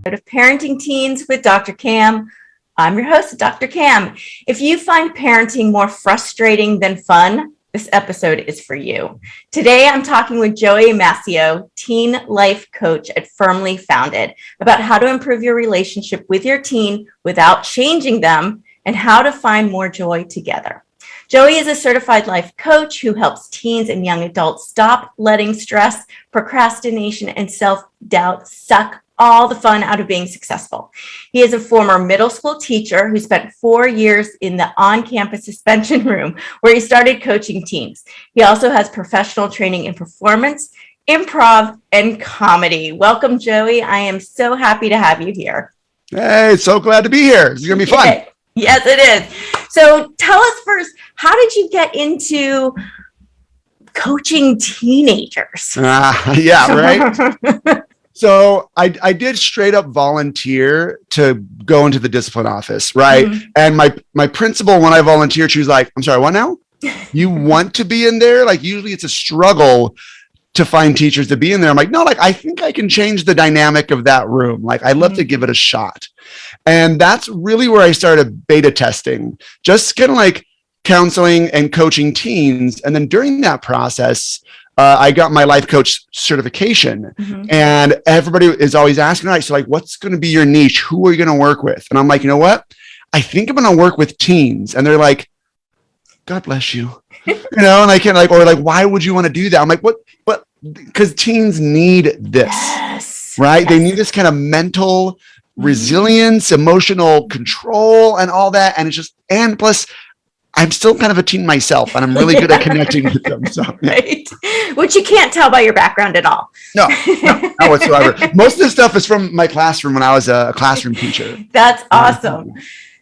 Of Parenting Teens with Dr. Cam. I'm your host, Dr. Cam. If you find parenting more frustrating than fun, this episode is for you. Today, I'm talking with Joey Mascio, teen life coach at Firmly Founded, about how to improve your relationship with your teen without changing them and how to find more joy together. Joey is a certified life coach who helps teens and young adults stop letting stress, procrastination, and self-doubt suck all the fun out of being successful. He is a former middle school teacher who spent 4 years in the on-campus suspension room where he started coaching teens. He also has professional training in performance, improv, and comedy. Welcome, Joey. I am so happy to have you here. Hey, so glad to be here. It's going to be fun. Yes, it is. So tell us first, how did you get into coaching teenagers? Yeah, right? So I did straight up volunteer to go into the discipline office, right? Mm-hmm. And my principal, when I volunteered, she was like, I'm sorry, what now? You want to be in there? Like, usually it's a struggle to find teachers to be in there. I'm like, no, like, I think I can change the dynamic of that room. Like, I'd love to give it a shot. And that's really where I started beta testing, just kind of like counseling and coaching teens. And then during that process, I got my life coach certification, and everybody is always asking, all right, so like, what's going to be your niche? Who are you going to work with? And I'm like, you know what? I think I'm going to work with teens. And they're like, God bless you. And I can't why would you want to do that? I'm like, what? But because teens need this, right? Yes. They need this kind of mental resilience, emotional control, and all that. And it's just, and plus, I'm still kind of a teen myself, and I'm really good at connecting with them. So, yeah. Right. Which you can't tell by your background at all. No, not whatsoever. Most of the stuff is from my classroom when I was a classroom teacher. That's awesome.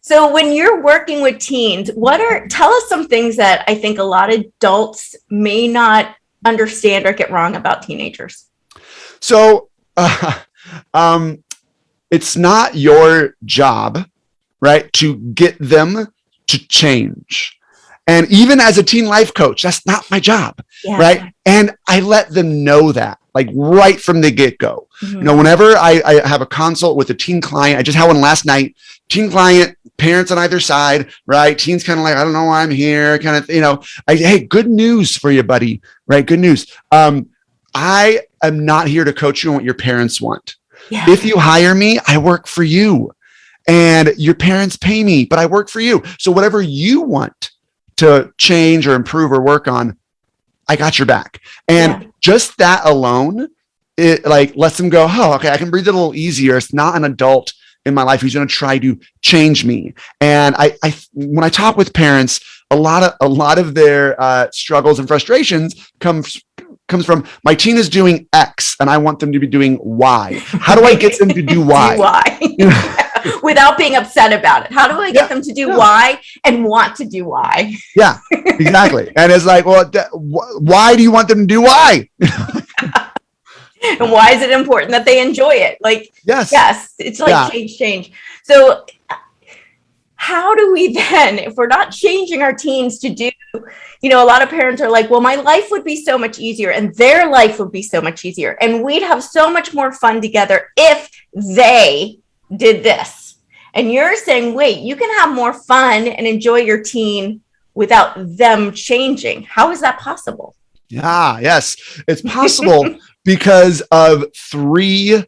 So when you're working with teens, tell us some things that I think a lot of adults may not understand or get wrong about teenagers. So it's not your job, right, to get them to change. And even as a teen life coach, that's not my job, right? And I let them know that, like, right from the get-go. Whenever I have a consult with a teen client, I just had one last night, teen client, parents on either side, right? Teens kind of like, I don't know why I'm here, kind of, hey, good news for you, buddy, right? Good news. I am not here to coach you on what your parents want. Yeah. If you hire me, I work for you. And your parents pay me, but I work for you. So whatever you want to change or improve or work on, I got your back. And just that alone, it like lets them go, oh, okay, I can breathe a little easier. It's not an adult in my life who's going to try to change me. And I when I talk with parents, a lot of their struggles and frustrations comes from, my teen is doing X and I want them to be doing Y. How do I get them to do Y? Do Y. Without being upset about it. How do I get them to do Y and want to do Y? Yeah, exactly. And it's like, well, why do you want them to do Y? And why is it important that they enjoy it? Like, yes, it's like change. So how do we then, if we're not changing our teens to do, a lot of parents are like, well, my life would be so much easier and their life would be so much easier. And we'd have so much more fun together if they did this. And you're saying, wait, you can have more fun and enjoy your teen without them changing. How is that possible? Yes, it's possible because of 3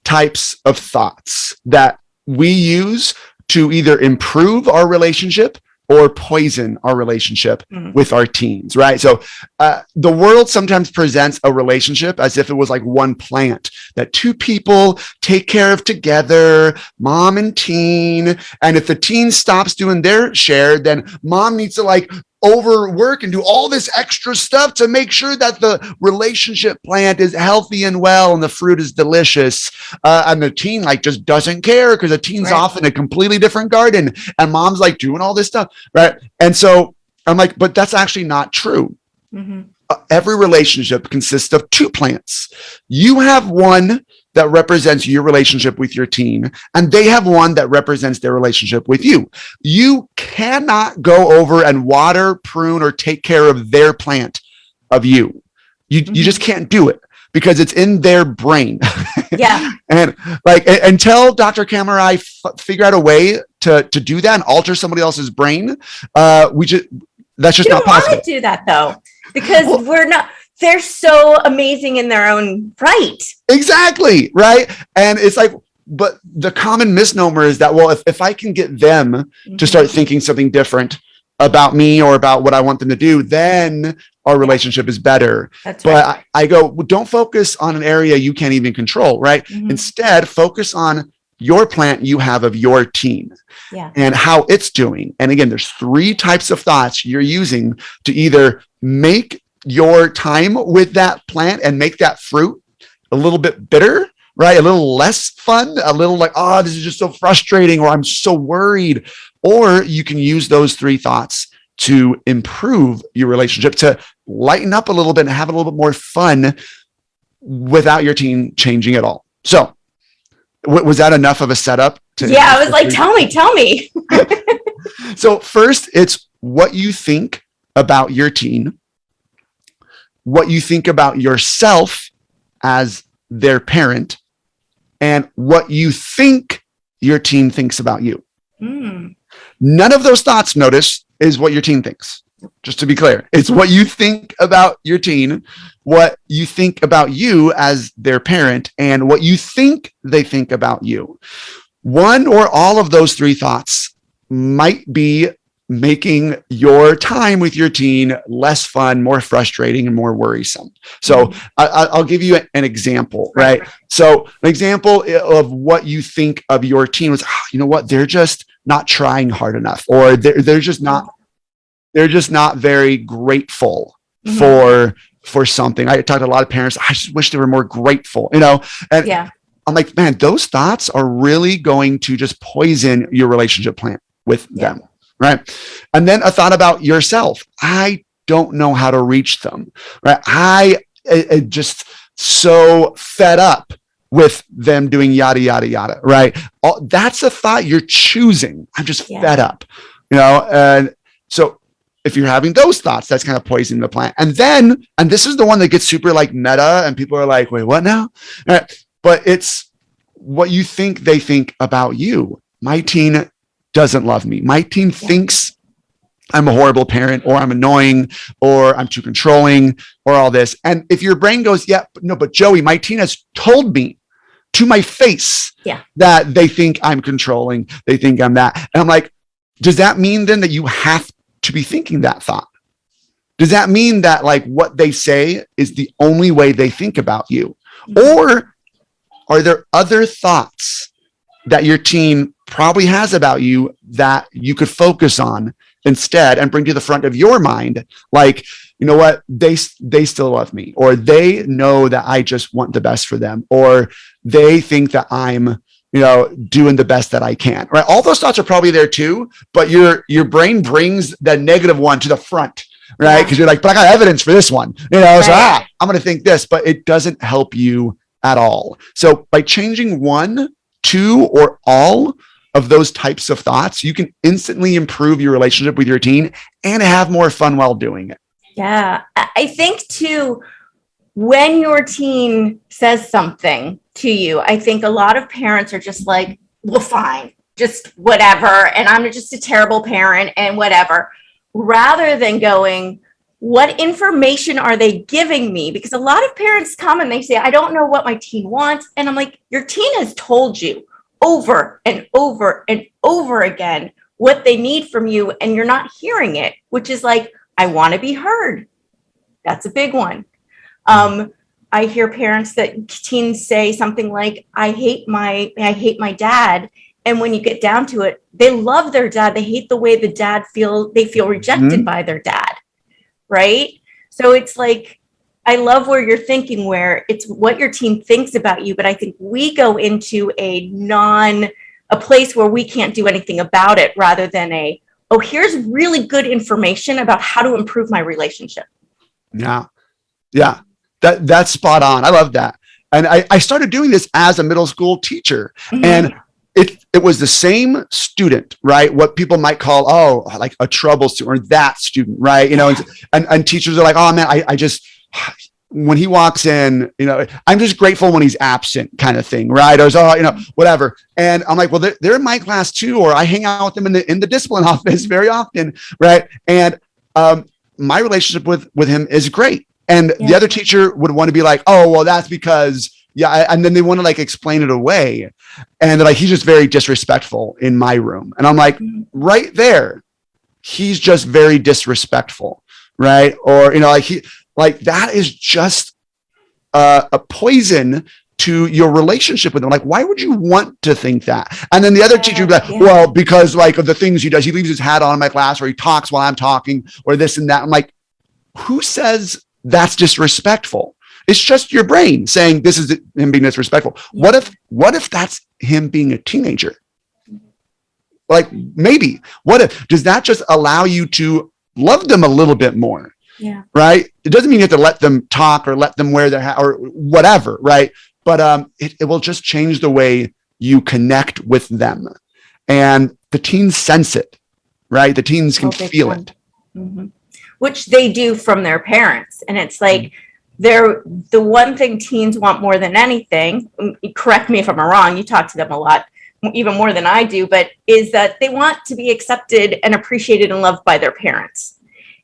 types of thoughts that we use to either improve our relationship or poison our relationship with our teens, right? So the world sometimes presents a relationship as if it was like one plant that 2 people take care of together, mom and teen. And if the teen stops doing their share, then mom needs to like overwork and do all this extra stuff to make sure that the relationship plant is healthy and well and the fruit is delicious. And the teen like just doesn't care because the teen's off in a completely different garden and mom's like doing all this stuff, right? And so I'm like, but that's actually not true. Every relationship consists of 2 plants. You have one that represents your relationship with your teen, and they have one that represents their relationship with you. You cannot go over and water, prune, or take care of their plant of you. You just can't do it because it's in their brain. Yeah. And like, until Dr. Cam or I figure out a way to do that and alter somebody else's brain, that's just You not don't want possible. to do that though, because they're so amazing in their own right. Exactly. Right. And it's like, but the common misnomer is that, well, if I can get them to start thinking something different about me or about what I want them to do, then our relationship is better. That's but right. I go, well, don't focus on an area you can't even control, right? Instead, focus on your plan you have of your teen and how it's doing. And again, there's 3 types of thoughts you're using to either make your time with that plant and make that fruit a little bit bitter, right? A little less fun, a little like, oh, this is just so frustrating, or I'm so worried. Or you can use those 3 thoughts to improve your relationship, to lighten up a little bit and have a little bit more fun without your teen changing at all. So was that enough of a setup? I was like, tell me. So first, it's what you think about your teen, what you think about yourself as their parent, and what you think your teen thinks about you. None of those thoughts, notice, is what your teen thinks. Just to be clear, it's what you think about your teen, what you think about you as their parent, and what you think they think about you. One or all of those 3 thoughts might be making your time with your teen less fun, more frustrating, and more worrisome. So I'll give you an example, right? So an example of what you think of your teen was, you know what, they're just not trying hard enough, or they're just not very grateful for something. I talked to a lot of parents. I just wish they were more grateful, and I'm like, man, those thoughts are really going to just poison your relationship plan with them. Right. And then a thought about yourself. I don't know how to reach them. Right. I just so fed up with them doing yada, yada, yada. Right. That's a thought you're choosing. I'm just fed up, and so if you're having those thoughts, that's kind of poisoning the plant. And this is the one that gets super like meta and people are like, wait, what now? But it's what you think they think about you. My teen doesn't love me. My teen thinks I'm a horrible parent, or I'm annoying, or I'm too controlling, or all this. And if your brain goes, but Joey, my teen has told me to my face that they think I'm controlling. They think I'm that. And I'm like, does that mean then that you have to be thinking that thought? Does that mean that like what they say is the only way they think about you? Or are there other thoughts that your teen probably has about you that you could focus on instead and bring to the front of your mind? Like, you know what, they still love me, or they know that I just want the best for them, or they think that I'm doing the best that I can, right? All those thoughts are probably there too, but your brain brings the negative one to the front, right? Because you're like, but I got evidence for this one, so I'm going to think this, but it doesn't help you at all. So by changing 1, 2, or all of those types of thoughts, you can instantly improve your relationship with your teen and have more fun while doing it. Yeah. I think too, when your teen says something to you, I think a lot of parents are just like, well, fine, just whatever. And I'm just a terrible parent and whatever, rather than going, what information are they giving me? Because a lot of parents come and they say, I don't know what my teen wants. And I'm like, your teen has told you over and over and over again what they need from you, and you're not hearing it, which is like, I want to be heard. That's a big one. I hear parents that teens say something like, I hate my dad. And when you get down to it, they love their dad. They hate the way they feel rejected by their dad. Right. So it's like, I love where you're thinking, where it's what your teen thinks about you. But I think we go into a place where we can't do anything about it, rather than here's really good information about how to improve my relationship. Yeah. Yeah. That's spot on. I love that. And I started doing this as a middle school teacher, and it was the same student, right? What people might call, like a trouble student, or that student, right? And teachers are like, oh man, when he walks in, I'm just grateful when he's absent kind of thing, right? Or whatever. And I'm like, well, they're in my class too, or I hang out with them in the discipline office very often, right? And my relationship with him is great. And the other teacher would want to be like, oh, well, that's because, and then they want to like explain it away. And they're like, he's just very disrespectful in my room. And I'm like, right there, he's just very disrespectful, right? Or, that is just a poison to your relationship with them. Like, why would you want to think that? And then the other teacher would be like, well, because like of the things he does, he leaves his hat on in my class, or he talks while I'm talking, or this and that. I'm like, who says that's disrespectful? It's just your brain saying this is him being disrespectful. Yeah. What if that's him being a teenager? Like, maybe, does that just allow you to love them a little bit more? Yeah. Right. It doesn't mean you have to let them talk or let them wear their hat or whatever. Right. But it will just change the way you connect with them. And the teens sense it, right? The teens can feel it. Mm-hmm. Which they do from their parents. And it's like, the one thing teens want more than anything, correct me if I'm wrong, you talk to them a lot, even more than I do, but is that they want to be accepted and appreciated and loved by their parents.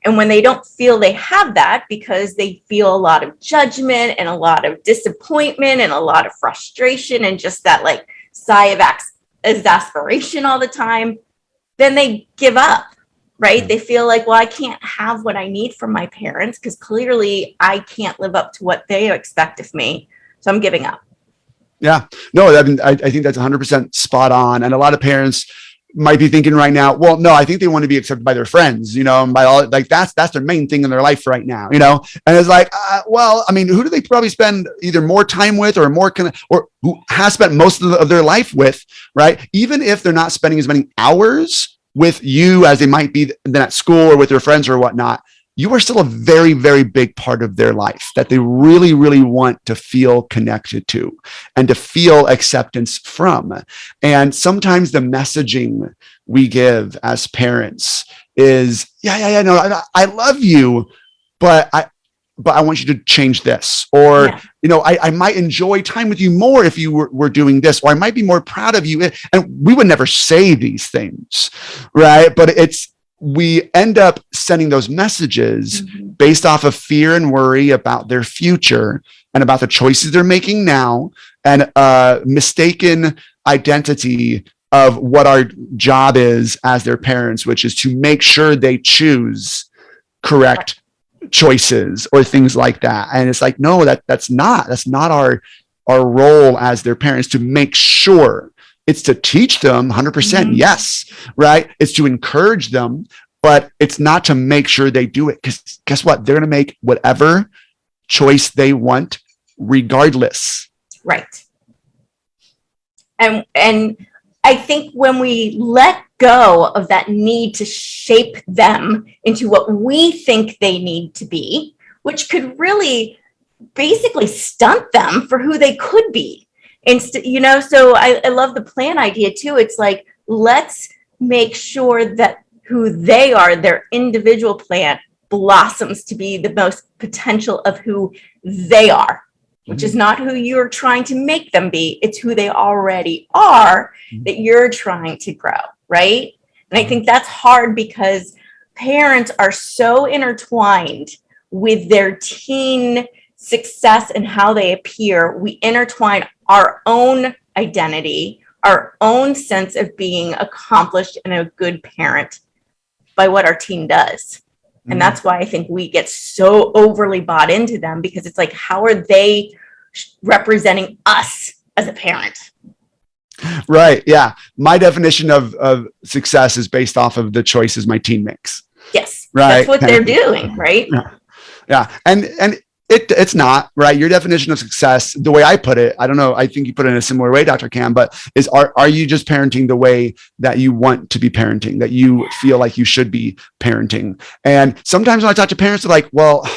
And when they don't feel they have that, because they feel a lot of judgment and a lot of disappointment and a lot of frustration and just that like sigh of exasperation all the time, then they give up, right? They feel like, well, I can't have what I need from my parents because clearly I can't live up to what they expect of me. So I'm giving up. Yeah, no, I think that's 100% spot on. And a lot of parents might be thinking right now, well, no, I think they want to be accepted by their friends, and by all, like that's their main thing in their life right now, and it's like, well, I mean, who do they probably spend either more time with or or who has spent most of their life with, right? Even if they're not spending as many hours with you as they might be then at school or with their friends or whatnot, you are still a very, very big part of their life that they really, really want to feel connected to and to feel acceptance from. And sometimes the messaging we give as parents is, no, I love you, but I want you to change this. Or, I might enjoy time with you more if you were doing this, or I might be more proud of you. And we would never say these things, right? But we end up sending those messages based off of fear and worry about their future and about the choices they're making now, and mistaken identity of what our job is as their parents, which is to make sure they choose correct choices or things like that. And it's like, no, that's not our role as their parents to make sure. It's to teach them 100%. Yes. Right. It's to encourage them, but it's not to make sure they do it. Because guess what? They're going to make whatever choice they want regardless. Right. And I think when we let go of that need to shape them into what we think they need to be, which could really basically stunt them for who they could be. So I love the plan idea too. It's like, let's make sure that who they are, their individual plan, blossoms to be the most potential of who they are, which is not who you're trying to make them be. It's who they already are that you're trying to grow, right? And I think that's hard because parents are so intertwined with their teen success and how they appear. We intertwine our own identity, our own sense of being accomplished and a good parent by what our teen does. And that's why I think we get so overly bought into them, because it's like, how are they representing us as a parent? Right. Yeah. My definition of success is based off of the choices my teen makes. Yes. Right. That's what they're doing. Right. Yeah. And it's not right. Your definition of success, the way I put it, I don't know. I think you put it in a similar way, Dr. Cam, but are you just parenting the way that you want to be parenting, that you feel like you should be parenting? And sometimes when I talk to parents, they're like, well,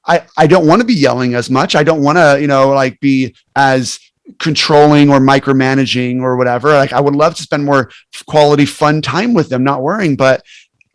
I don't want to be yelling as much. I don't want to, be as controlling or micromanaging or whatever. Like, I would love to spend more quality, fun time with them, not worrying, but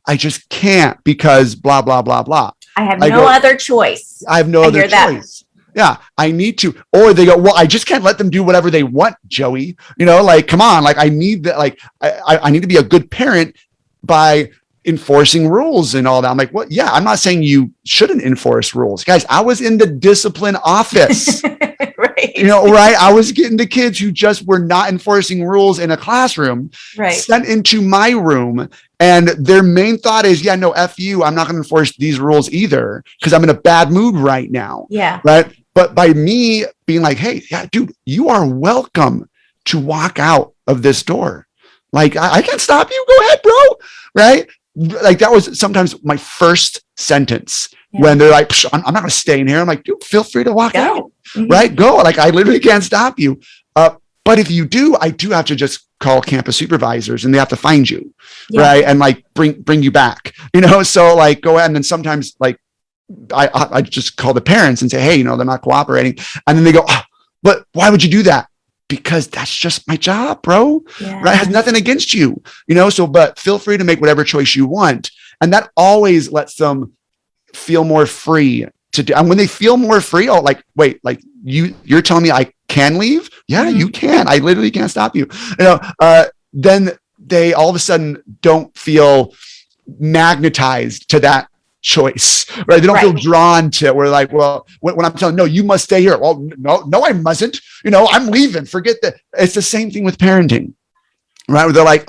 I just can't because blah, blah, blah, blah. I have no other choice. I have no other choice. Yeah, I need to. Or they go, well, I just can't let them do whatever they want, Joey. Like, come on. Like, I need that. Like, I need to be a good parent by enforcing rules and all that. I'm like, well, yeah, I'm not saying you shouldn't enforce rules. Guys, I was in the discipline office. Right. Right. I was getting the kids who just were not enforcing rules in a classroom sent into my room. And their main thought is, yeah, no, F you. I'm not going to enforce these rules either because I'm in a bad mood right now. Yeah. Right. But by me being like, hey, yeah, dude, you are welcome to walk out of this door. Like, I can't stop you. Go ahead, bro. Right. Like, that was sometimes my first sentence when they're like, I'm not going to stay in here. I'm like, dude, feel free to walk out. Right. Go. Like, I literally can't stop you. But if you do, I do have to just call campus supervisors and they have to find you. Right. And like bring you back, so like go ahead. And then sometimes like I just call the parents and say, hey, they're not cooperating. And then they go, oh, but why would you do that? Because that's just my job, bro. Right? It has nothing against you, but feel free to make whatever choice you want. And that always lets them feel more free to do. And when they feel more free, like, wait, like you're telling me I can leave? Yeah, you can. I literally can't stop you. Then they all of a sudden don't feel magnetized to that choice, right? They don't feel drawn to it. We're like, well, when I'm telling, no, you must stay here. Well, no, I mustn't. I'm leaving. Forget that. It's the same thing with parenting, right? Where they're like,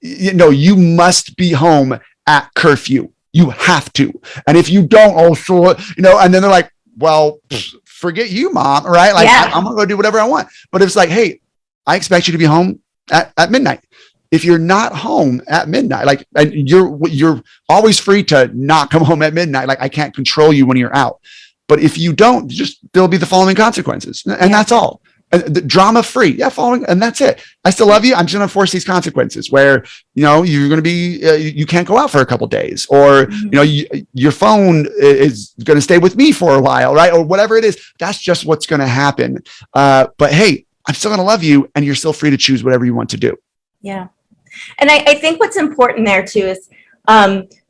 you must be home at curfew. You have to. And if you don't, also, and then they're like, well, forget you, mom, right? Like, I'm going to go do whatever I want. But it's like, hey, I expect you to be home at midnight. If you're not home at midnight, like, and you're always free to not come home at midnight. Like, I can't control you when you're out. But if you don't, there'll be the following consequences. And that's all. The drama free. Yeah, following. And that's it. I still love you. I'm just going to force these consequences where, you're going to be, you can't go out for a couple of days, or, your phone is going to stay with me for a while, right? Or whatever it is. That's just what's going to happen. But hey, I'm still going to love you, and you're still free to choose whatever you want to do. Yeah. And I think what's important there too is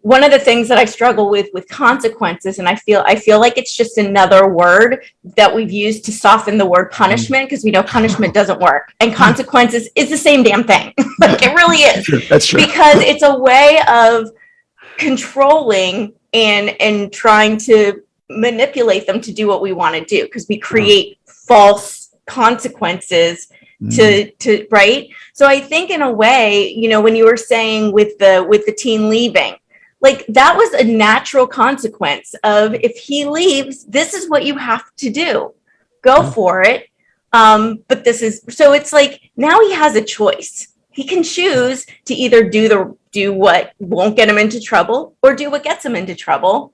one of the things that I struggle with consequences, and I feel like it's just another word that we've used to soften the word punishment, because we know punishment doesn't work, and consequences is the same damn thing. Like, it really is. That's true. Because it's a way of controlling and trying to manipulate them to do what we want to do, because we create false consequences to right. So I think in a way, when you were saying with the teen leaving, like, that was a natural consequence of, if he leaves, this is what you have to do. Go for it. But so it's like, now he has a choice. He can choose to either do what won't get him into trouble, or do what gets him into trouble.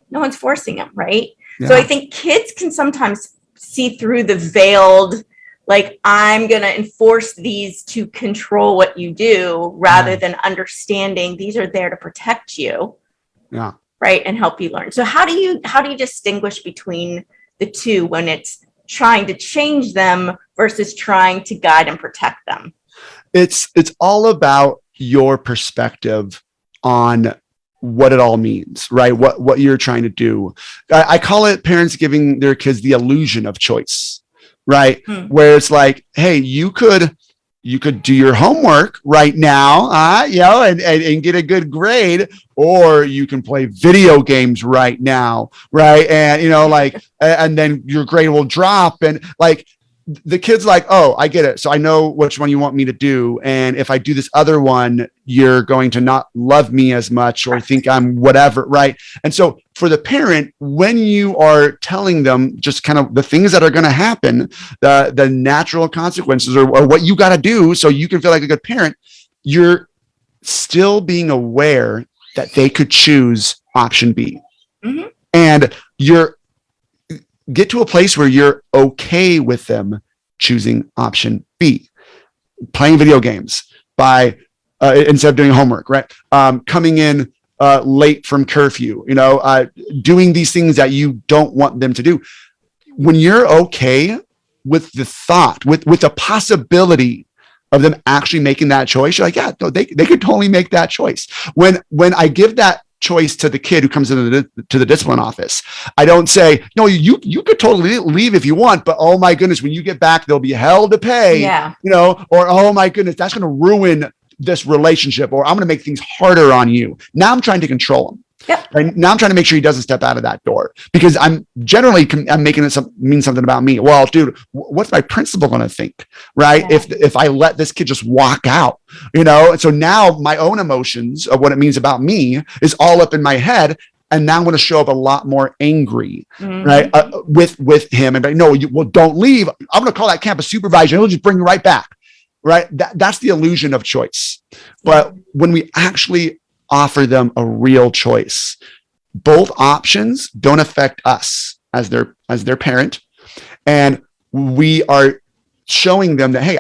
No one's forcing him, right? Yeah. So I think kids can sometimes see through the veiled, like, I'm going to enforce these to control what you do, rather than understanding these are there to protect you. Yeah. Right. And help you learn. So how do you distinguish between the two when it's trying to change them versus trying to guide and protect them? It's all about your perspective on what it all means, right? What you're trying to do. I call it parents giving their kids the illusion of choice. Right. Where it's like, hey, you could do your homework right now, and get a good grade, or you can play video games right now. Right. And, and then your grade will drop. And like, the kid's like, oh, I get it. So I know which one you want me to do. And if I do this other one, you're going to not love me as much, or think I'm whatever. Right. And so for the parent, when you are telling them just kind of the things that are going to happen, the natural consequences, or what you got to do so you can feel like a good parent, you're still being aware that they could choose option B. And you're get to a place where you're okay with them choosing option B, playing video games by instead of doing homework, right? Coming in late from curfew, doing these things that you don't want them to do. When you're okay with the thought, with the possibility of them actually making that choice, you're like, yeah, no, they could totally make that choice. When I give that choice to the kid who comes into the discipline office. I don't say, no, you could totally leave if you want, but oh my goodness, when you get back, there'll be hell to pay, or oh my goodness, that's going to ruin this relationship, or I'm going to make things harder on you. Now I'm trying to control him. Yep. Right? Now I'm trying to make sure he doesn't step out of that door, because I'm making it mean something about me. Well, dude, what's my principal going to think? Right. Yeah. If I let this kid just walk out, and so now my own emotions of what it means about me is all up in my head. And now I'm going to show up a lot more angry, right? With him. And no, don't leave. I'm going to call that campus supervisor. He'll just bring you right back. Right. That's the illusion of choice. But when we actually offer them a real choice, both options don't affect us as their parent, and we are showing them that, hey,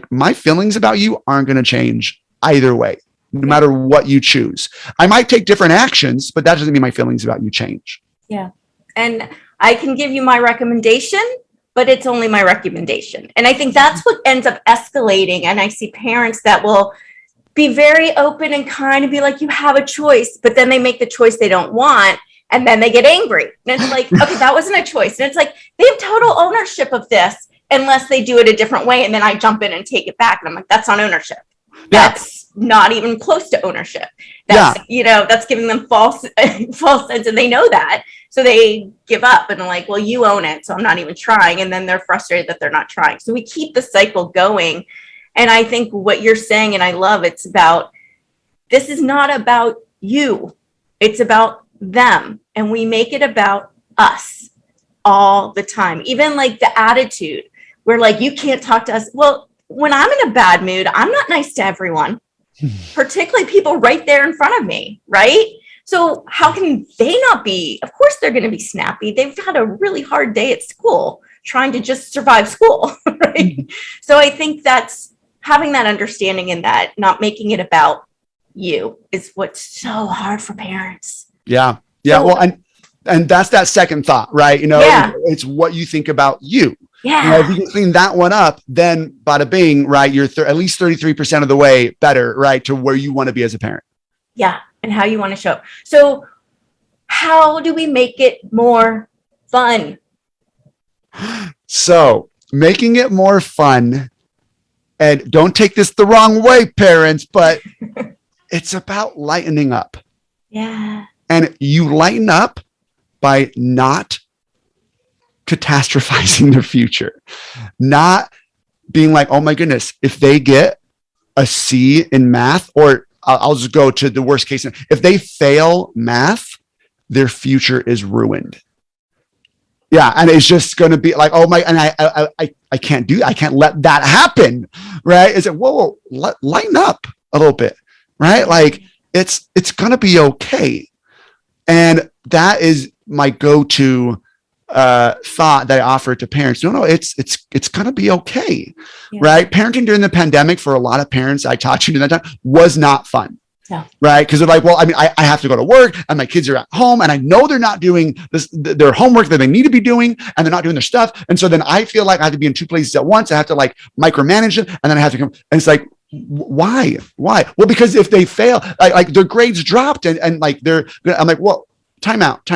my feelings about you aren't going to change either way, no matter what you choose. I might take different actions, but that doesn't mean my feelings about you change. Yeah. And I can give you my recommendation, but it's only my recommendation. And I think that's what ends up escalating. And I see parents that will be very open and kind and be like, you have a choice, but then they make the choice they don't want, and then they get angry. And it's like, okay, that wasn't a choice. And it's like, they have total ownership of this unless they do it a different way. And then I jump in and take it back. And I'm like, that's not ownership. That's not even close to ownership. That's, that's giving them false sense. And they know that. So they give up and they're like, well, you own it, so I'm not even trying. And then they're frustrated that they're not trying. So we keep the cycle going. And I think what you're saying, and I love, this is not about you. It's about them. And we make it about us all the time. Even like the attitude, where like, you can't talk to us. Well, when I'm in a bad mood, I'm not nice to everyone, particularly people right there in front of me, right? So how can they not be? Of course, they're going to be snappy. They've had a really hard day at school, trying to just survive school, right? So I think that's having that understanding, and that not making it about you is what's so hard for parents. Yeah. So, well, and that's that second thought, right? It's what you think about you. Yeah. If you can clean that one up, then bada bing, right? You're at least 33% of the way better, right? To where you want to be as a parent. Yeah. And how you want to show up. So how do we make it more fun? So making it more fun, and don't take this the wrong way, parents, but it's about lightening up. Yeah. And you lighten up by not catastrophizing their future, not being like, oh my goodness, if they get a C in math, or I'll just go to the worst case. If they fail math, their future is ruined. Yeah. And it's just going to be like, oh my, and I can't do that. I can't let that happen. Right. Is it, whoa, lighten up a little bit. Right. Like it's going to be okay. And that is my go-to thought that I offer to parents. No, it's going to be okay. Yeah. Right. Parenting during the pandemic for a lot of parents I taught you during that time was not fun. Yeah. Right. Because they're like, well, I mean, I have to go to work and my kids are at home and I know they're not doing their homework that they need to be doing, and they're not doing their stuff. And so then I feel like I have to be in two places at once. I have to like micromanage it, and then I have to come. And it's like, why? Well, because if they fail, like their grades dropped and like I'm like, well, time out.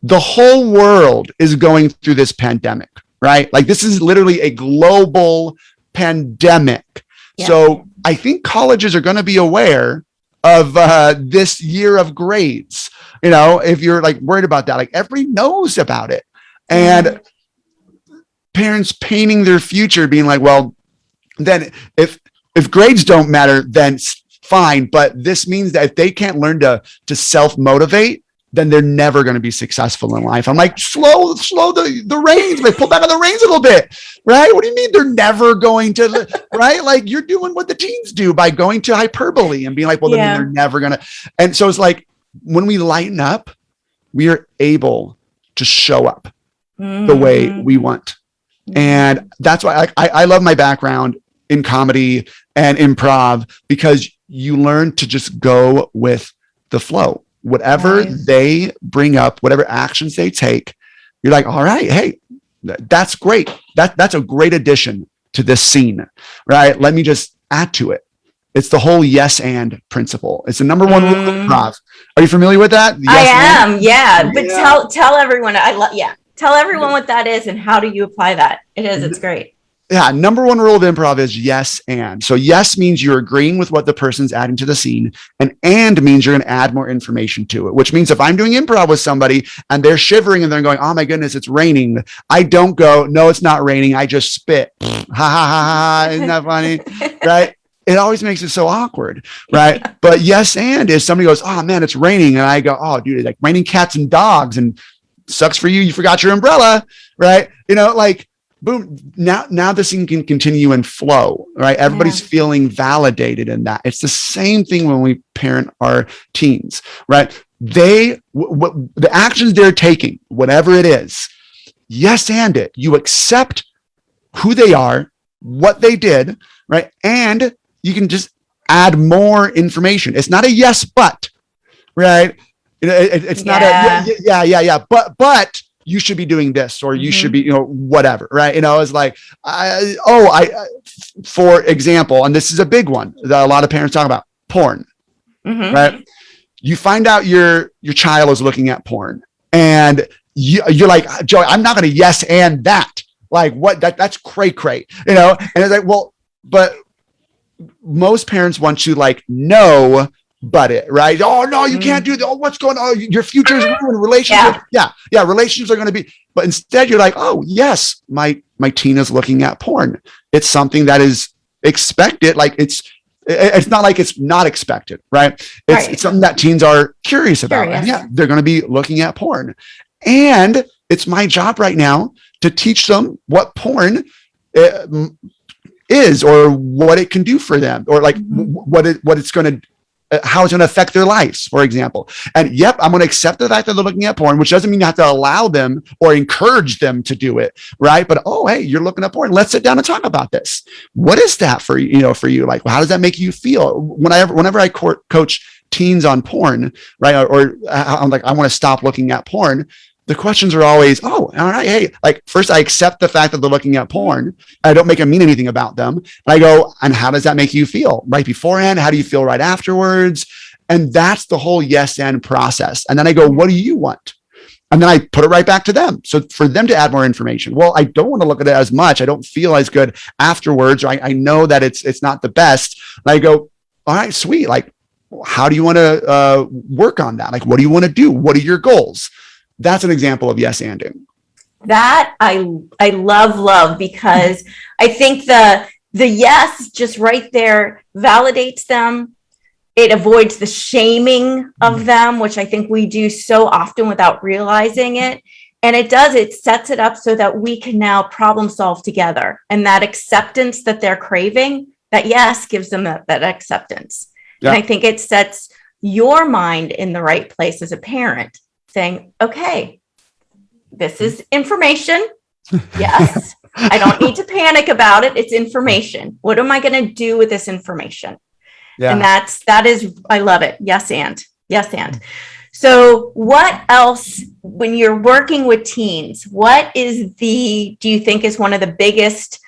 The whole world is going through this pandemic, right? Like this is literally a global pandemic. Yeah. So I think colleges are going to be aware of this year of grades. If you're like worried about that, like everybody knows about it. And parents painting their future being like, well, then if grades don't matter, then fine. But this means that if they can't learn to self-motivate, then they're never going to be successful in life. I'm like, slow the reins, like pull back on the reins a little bit, right? What do you mean they're never going to, right? Like you're doing what the teens do by going to hyperbole and being like, well, then they're never going to. And so it's like, when we lighten up, we are able to show up the way we want. And that's why I love my background in comedy and improv, because you learn to just go with the flow. Whatever they bring up, whatever actions they take, you're like, all right, hey, that's great. That's a great addition to this scene, right? Let me just add to it. It's the whole yes and principle. It's the number one rule of improv. Are you familiar with that? Yes, I am. Yeah. But tell everyone, tell everyone what that is and how do you apply that? It's great. Yeah. Number one rule of improv is yes and. So yes means you're agreeing with what the person's adding to the scene, and means you're going to add more information to it, which means if I'm doing improv with somebody and they're shivering and they're going, oh my goodness, it's raining, I don't go, no, it's not raining. I just spit. Ha ha ha. Isn't that funny? Right. It always makes it so awkward, right? Yeah. But yes, and is somebody goes, oh man, it's raining. And I go, oh dude, it's like raining cats and dogs and sucks for you. You forgot your umbrella, right? Like boom. Now the scene can continue and flow, right? Everybody's feeling validated in that. It's the same thing when we parent our teens, right? The actions they're taking, whatever it is, yes, and it, you accept who they are, what they did, right? And you can just add more information. It's not a yes, but, right? It's not a but you should be doing this, or you should be, whatever, right? It's like, for example, and this is a big one that a lot of parents talk about, porn, right? You find out your child is looking at porn, and you're like, Joey, I'm not going to yes and that. Like what? That's cray. And it's like, well, but most parents want you like, no, but it, right? Oh no, you can't do that. Oh, what's going on? Your future is ruined. Relationships. Yeah. Relationships are going to be, but instead you're like, oh yes, my teen is looking at porn. It's something that is expected. Like it's not like it's not expected, right? It's something that teens are curious about. And yeah, they're going to be looking at porn. And it's my job right now to teach them what porn is, or what it can do for them, or like what it's going to, how it's going to affect their lives, for example. And yep, I'm going to accept the fact that they're looking at porn, which doesn't mean you have to allow them or encourage them to do it, right? But oh, hey, you're looking at porn. Let's sit down and talk about this. What is that for you? For you, like, how does that make you feel? Whenever I coach teens on porn, right, or I'm like, I want to stop looking at porn. The questions are always, oh, all right, hey, like first I accept the fact that they're looking at porn. I don't make it mean anything about them. And I go, and how does that make you feel right beforehand? How do you feel right afterwards? And that's the whole yes and process. And then I go, what do you want? And then I put it right back to them. So for them to add more information. Well, I don't want to look at it as much. I don't feel as good afterwards. Or I know that it's not the best. And I go, all right, sweet. Like, how do you want to work on that? Like, what do you want to do? What are your goals? That's an example of yes anding. That I love, because I think the yes just right there validates them. It avoids the shaming of them, which I think we do so often without realizing it. And it sets it up so that we can now problem solve together. And that acceptance that they're craving, that yes gives them that acceptance. Yeah. And I think it sets your mind in the right place as a parent, saying, okay, this is information. Yes, I don't need to panic about it. It's information. What am I going to do with this information? Yeah. And that is, I love it. Yes, and. So what else, when you're working with teens, what do you think is one of the biggest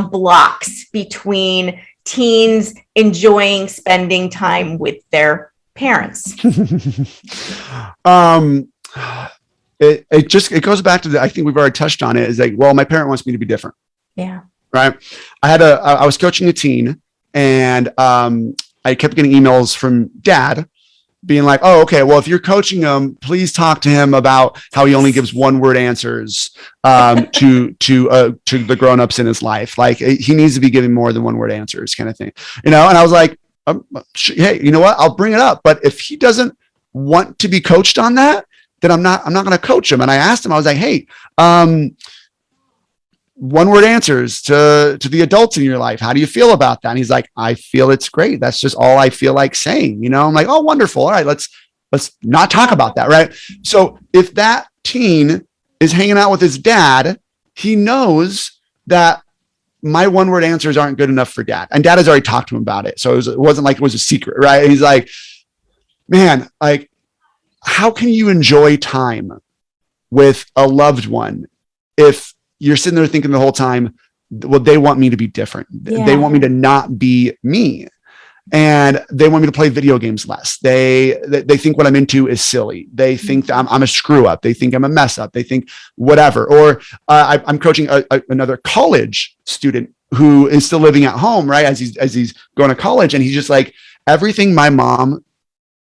blocks between teens enjoying spending time with their parents? It goes back to I think we've already touched on it, is like, well, my parent wants me to be different. Yeah. Right. I was coaching a teen, and I kept getting emails from dad being like, oh, okay, well, if you're coaching him, please talk to him about how he only gives one-word answers to the grown-ups in his life. Like he needs to be giving more than one-word answers, kind of thing. And I was like, hey, you know what? I'll bring it up. But if he doesn't want to be coached on that, then I'm not going to coach him. And I asked him, I was like, hey, one-word answers to the adults in your life. How do you feel about that? And he's like, I feel it's great. That's just all I feel like saying, I'm like, oh, wonderful. All right, let's not talk about that. Right. So if that teen is hanging out with his dad, he knows that my one-word answers aren't good enough for dad. And dad has already talked to him about it. So it wasn't like it was a secret. Right. And he's like, man, like, how can you enjoy time with a loved one if you're sitting there thinking the whole time, well, they want me to be different. Yeah. They want me to not be me. and they want me to play video games less. They think what I'm into is silly. They think that I'm a screw up. They think I'm a mess up. They think whatever. Or I'm coaching another college student who is still living at home, right? As he's going to college, and he's just like, everything my mom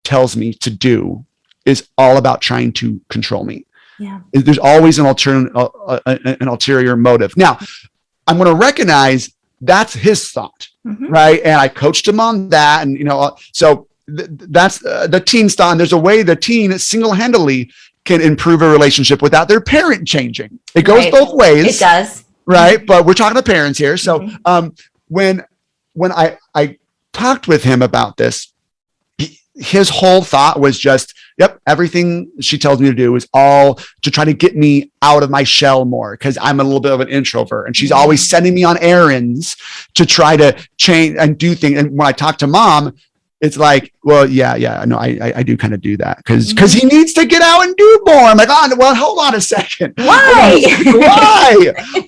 tells me to do is all about trying to control me. Yeah. There's always an ulterior motive. Now, I'm going to recognize that's his thought, right? And I coached him on that, and so that's the teen's thought. And there's a way the teen single-handedly can improve a relationship without their parent changing. It goes both ways. It does, right? But we're talking to parents here. So when I talked with him about this, his whole thought was just, yep, everything she tells me to do is all to try to get me out of my shell more, because I'm a little bit of an introvert, and she's always sending me on errands to try to change and do things. And when I talk to mom, it's like, well, yeah, no, I do kind of do that because he needs to get out and do more. I'm like, well, hold on a second. Why?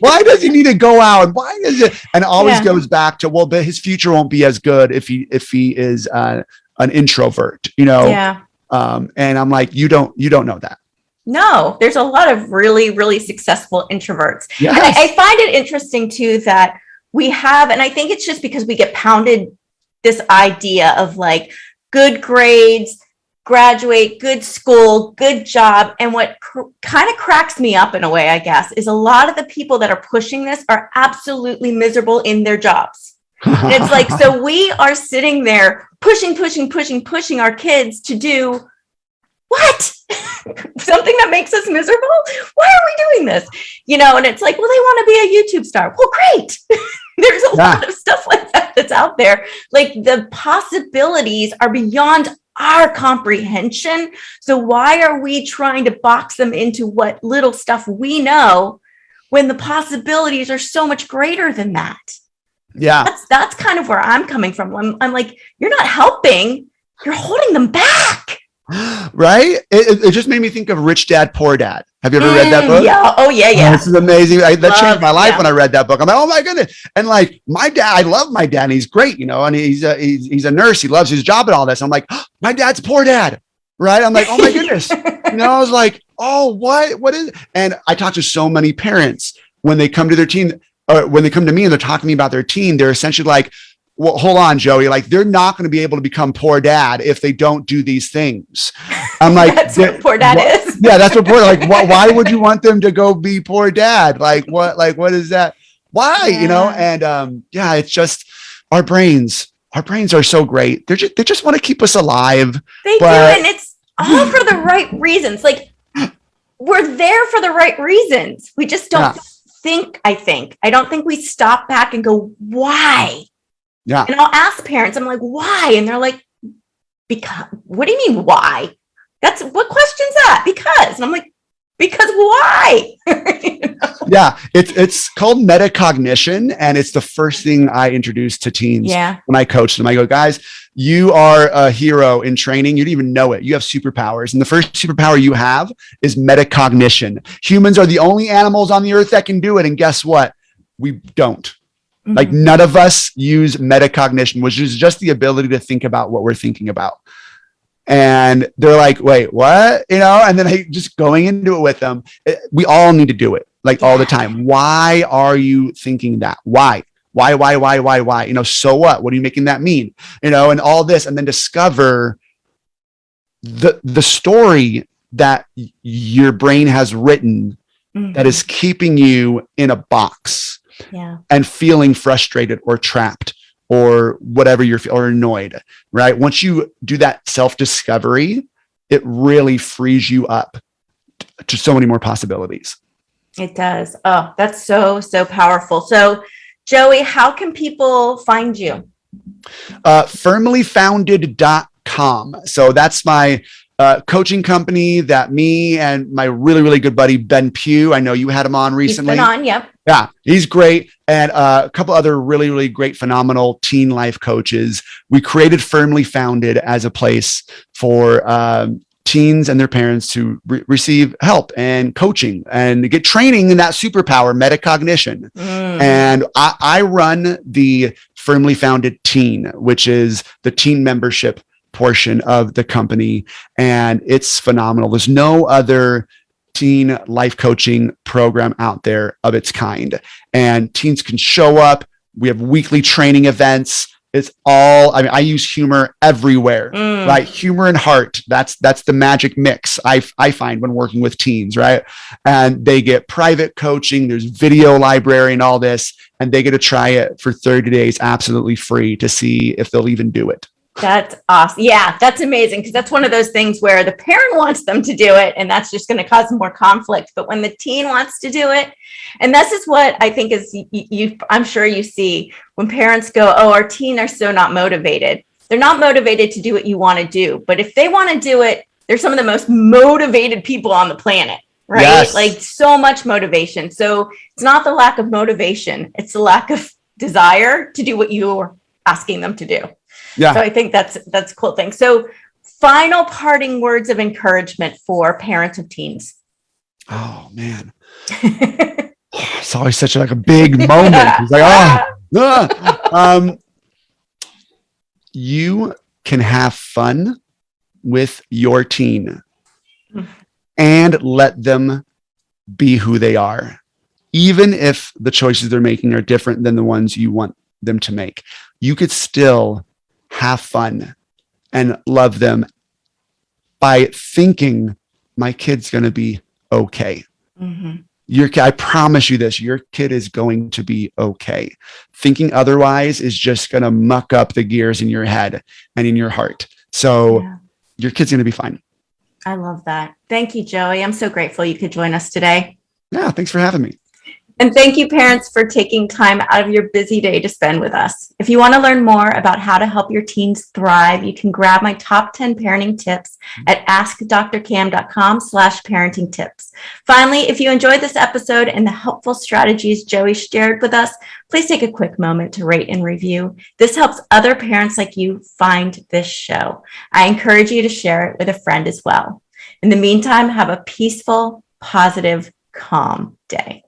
Why does he need to go out? And why does it? And it always goes back to, well, but his future won't be as good if he is an introvert, Yeah. And I'm like, you don't know that. No, there's a lot of really, really successful introverts. Yes. And I find it interesting too that we have, and I think it's just because we get pounded this idea of like good grades, graduate, good school, good job. And what kind of cracks me up in a way, I guess, is a lot of the people that are pushing this are absolutely miserable in their jobs. And it's like, so we are sitting there pushing our kids to do what? Something that makes us miserable? Why are we doing this? And it's like, well, they want to be a YouTube star. Well, great. There's a lot of stuff like that that's out there. Like the possibilities are beyond our comprehension. So why are we trying to box them into what little stuff we know when the possibilities are so much greater than that? Yeah. That's kind of where I'm coming from. I'm like, you're not helping, you're holding them back. Right? It just made me think of Rich Dad, Poor Dad. Have you ever read that book? Yeah. Oh, yeah. Oh, this is amazing. That changed my life when I read that book. I'm like, oh my goodness. And like my dad, I love my dad. And he's great, and he's a nurse. He loves his job and all this. I'm like, oh, my dad's poor dad. Right? I'm like, oh my goodness. I was like, oh, what is it? And I talk to so many parents when they come to their teen, or when they come to me and they're talking to me about their teen, they're essentially like, well, hold on, Joey. Like they're not going to be able to become poor dad if they don't do these things. I'm like, that's what poor dad is. Yeah, that's what poor. Like, why would you want them to go be poor dad? Like, what? Like, what is that? Why? And it's just our brains. Our brains are so great. They just want to keep us alive. They do, and it's all for the right reasons. Like we're there for the right reasons. We just don't think. I don't think we stop back and go, why? Yeah. And I'll ask parents, I'm like, why? And they're like, because. What do you mean, why? What question's that? Because. And I'm like, because why? Yeah, it's called metacognition, and it's the first thing I introduce to teens when I coach them. I go, guys, you are a hero in training. You didn't even know it. You have superpowers, and the first superpower you have is metacognition. Humans are the only animals on the earth that can do it, and guess what? We don't. Like none of us use metacognition, which is just the ability to think about what we're thinking about. And they're like, wait, what? And then just going into it with them, we all need to do it like all the time. Why are you thinking that? Why? So what? What are you making that mean? And all this, and then discover the story that your brain has written that is keeping you in a box. Yeah. And feeling frustrated or trapped or whatever or annoyed, right? Once you do that self-discovery, it really frees you up to so many more possibilities. It does. Oh, that's so, so powerful. So Joey, how can people find you? Firmlyfounded.com. So that's my coaching company that me and my really, really good buddy, Ben Pugh, I know you had him on recently. He's been on, yep. Yeah, he's great. And a couple other really, really great, phenomenal teen life coaches. We created Firmly Founded as a place for teens and their parents to receive help and coaching and get training in that superpower, metacognition. And I run the Firmly Founded Teen, which is the teen membership portion of the company. And it's phenomenal. There's no other teen life coaching program out there of its kind. And teens can show up. We have weekly training events. It's all, I mean, I use humor everywhere, right? Humor and heart. That's the magic mix I find when working with teens, right? And they get private coaching. There's video library and all this, and they get to try it for 30 days absolutely free to see if they'll even do it. That's awesome. Yeah, that's amazing. Because that's one of those things where the parent wants them to do it, and that's just going to cause more conflict. But when the teen wants to do it, and this is what I think is I'm sure you see when parents go, oh, our teen are so not motivated. They're not motivated to do what you want to do. But if they want to do it, they're some of the most motivated people on the planet, right? Yes. Like so much motivation. So it's not the lack of motivation. It's the lack of desire to do what you're asking them to do. Yeah. So I think that's a cool thing. So final parting words of encouragement for parents of teens. Oh man. It's always such a big moment. It's like, you can have fun with your teen and let them be who they are. Even if the choices they're making are different than the ones you want them to make, you could still have fun and love them by thinking my kid's going to be okay. I promise you this, your kid is going to be okay. Thinking otherwise is just going to muck up the gears in your head and in your heart. So your kid's going to be fine. I love that. Thank you, Joey. I'm so grateful you could join us today. Yeah, thanks for having me. And thank you, parents, for taking time out of your busy day to spend with us. If you want to learn more about how to help your teens thrive, you can grab my top 10 parenting tips at askdrcam.com/parenting tips. Finally, if you enjoyed this episode and the helpful strategies Joey shared with us, please take a quick moment to rate and review. This helps other parents like you find this show. I encourage you to share it with a friend as well. In the meantime, have a peaceful, positive, calm day.